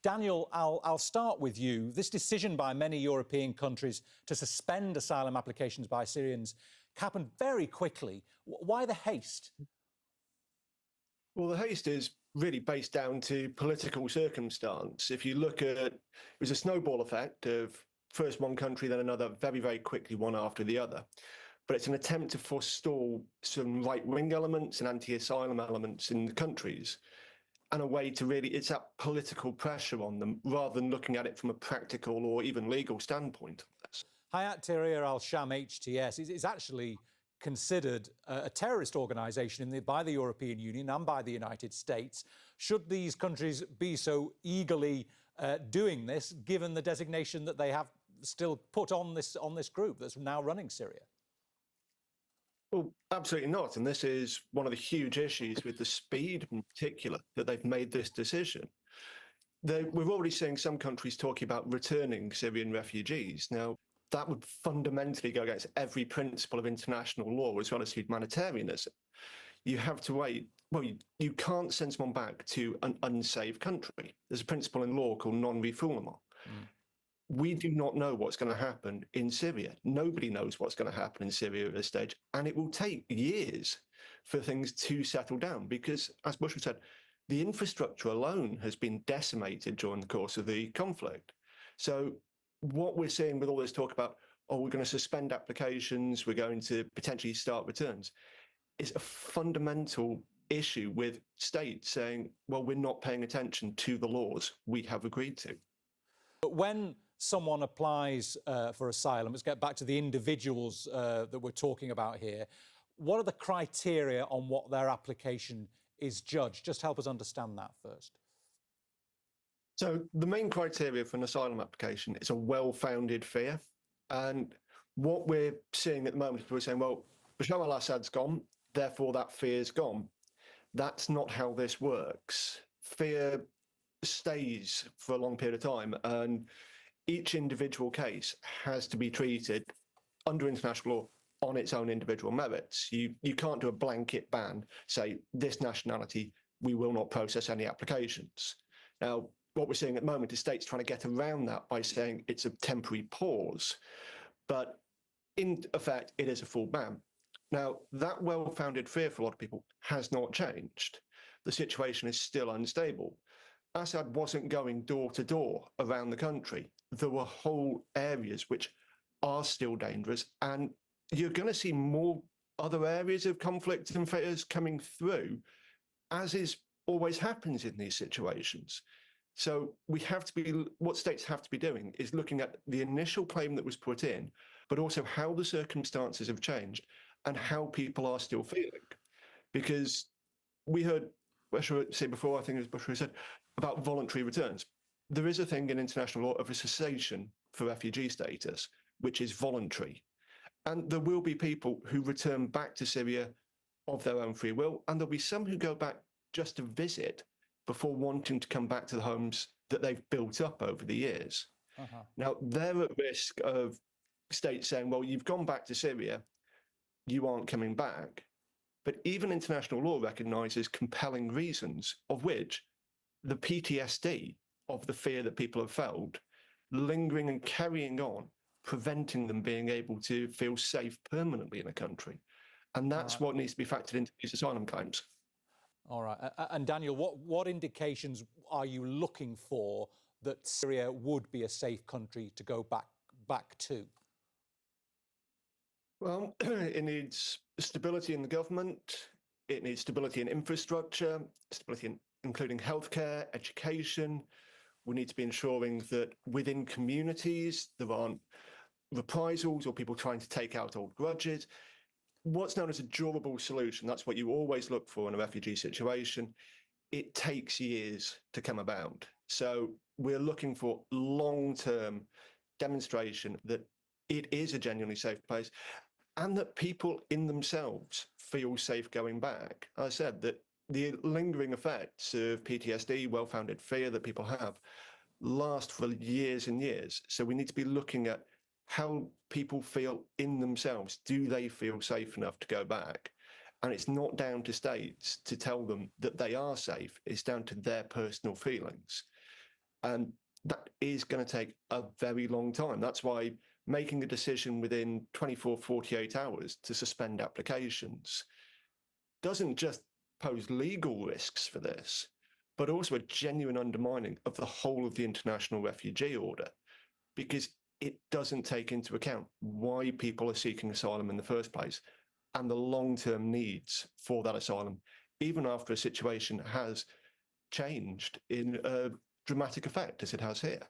Daniel, I'll start with you. This decision by many European countries to suspend asylum applications by Syrians happened very quickly. Why the haste? Well, the haste is really based down to political circumstance. If you look at it, was a snowball effect of first one country, then another, very, very quickly, one after the other. But it's an attempt to forestall some right-wing elements and anti-asylum elements in the countries, and a way to really, it's that political pressure on them rather than looking at it from a practical or even legal standpoint. Hayat Tahrir al-Sham HTS is actually considered a terrorist organisation by the European Union and by the United States. Should these countries be so eagerly doing this, given the designation that they have still put on this group that's now running Syria? Well, absolutely not. And this is one of the huge issues with the speed in particular that they've made this decision. We're already seeing some countries talking about returning Syrian refugees. Now, that would fundamentally go against every principle of international law as well as humanitarianism. You have to wait. Well, you can't send someone back to an unsafe country. There's a principle in law called non-refoulement. We do not know what's going to happen in Syria. Nobody knows what's going to happen in Syria at this stage. And it will take years for things to settle down because, as Bushra said, the infrastructure alone has been decimated during the course of the conflict. So what we're seeing with all this talk about, oh, we're going to suspend applications, we're going to potentially start returns, is a fundamental issue with states saying, well, we're not paying attention to the laws we have agreed to. But when someone applies for asylum, let's get back to the individuals that we're talking about here, what are the criteria on what their application is judged? Just help us understand that first. So the main criteria for an asylum application is a well-founded fear. And what we're seeing at the moment is we're saying, well, Bashar al-Assad's gone, therefore that fear's gone. That's not how this works. Fear stays for a long period of time, and each individual case has to be treated under international law on its own individual merits. You can't do a blanket ban, say, this nationality, we will not process any applications. Now, what we're seeing at the moment is states trying to get around that by saying it's a temporary pause. But in effect, it is a full ban. Now, that well-founded fear for a lot of people has not changed. The situation is still unstable. Assad wasn't going door to door around the country. There were whole areas which are still dangerous, and you're going to see more other areas of conflict and fears coming through, as is always happens in these situations. So we have to be, what states have to be doing is looking at the initial claim that was put in, but also how the circumstances have changed and how people are still feeling. Because we heard Bushra say before, I think it was Bushra who said, about voluntary returns. There is a thing in international law of a cessation for refugee status, which is voluntary. And there will be people who return back to Syria of their own free will, and there'll be some who go back just to visit before wanting to come back to the homes that they've built up over the years. Now, they're at risk of states saying, well, you've gone back to Syria, you aren't coming back. But even international law recognises compelling reasons, of which the PTSD of the fear that people have felt, lingering and carrying on, preventing them being able to feel safe permanently in a country. And that's what needs to be factored into these asylum claims. All right. And Daniel, what indications are you looking for that Syria would be a safe country to go back to? Well, it needs stability in the government. It needs stability in infrastructure, stability including healthcare, education. We need to be ensuring that within communities there aren't reprisals or people trying to take out old grudges. What's known as a durable solution, that's what you always look for in a refugee situation. It takes years to come about. So we're looking for long-term demonstration that it is a genuinely safe place and that people in themselves feel safe going back. I said that the lingering effects of PTSD, well-founded fear that people have, last for years and years. So we need to be looking at how people feel in themselves. Do they feel safe enough to go back? And it's not down to states to tell them that they are safe. It's down to their personal feelings. And that is going to take a very long time. That's why making a decision within 24, 48 hours to suspend applications doesn't just pose legal risks for this, but also a genuine undermining of the whole of the international refugee order, because it doesn't take into account why people are seeking asylum in the first place and the long-term needs for that asylum, even after a situation has changed in a dramatic effect as it has here.